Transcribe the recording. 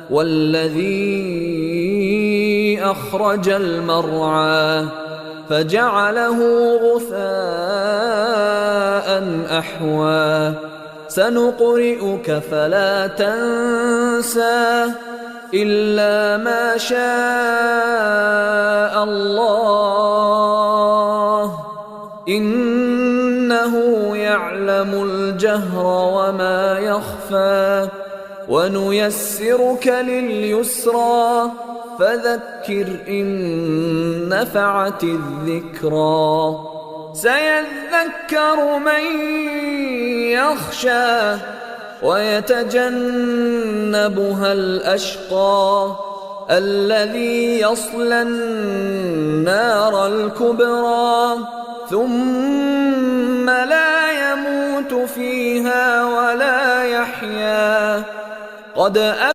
والذي أخرج المرعى فجعله غثاء أحوى سنقرئك فلا تنسى إلا ما شاء الله إنه يعلم الجهر وما يخفى ونيسرك لليسرى فذكر إن نفعت الذكرى سيذكر من يخشى ويتجنبها الأشقى الذي يصلى النار الكبرى ثم لا يموت فيها ولا يحيا قد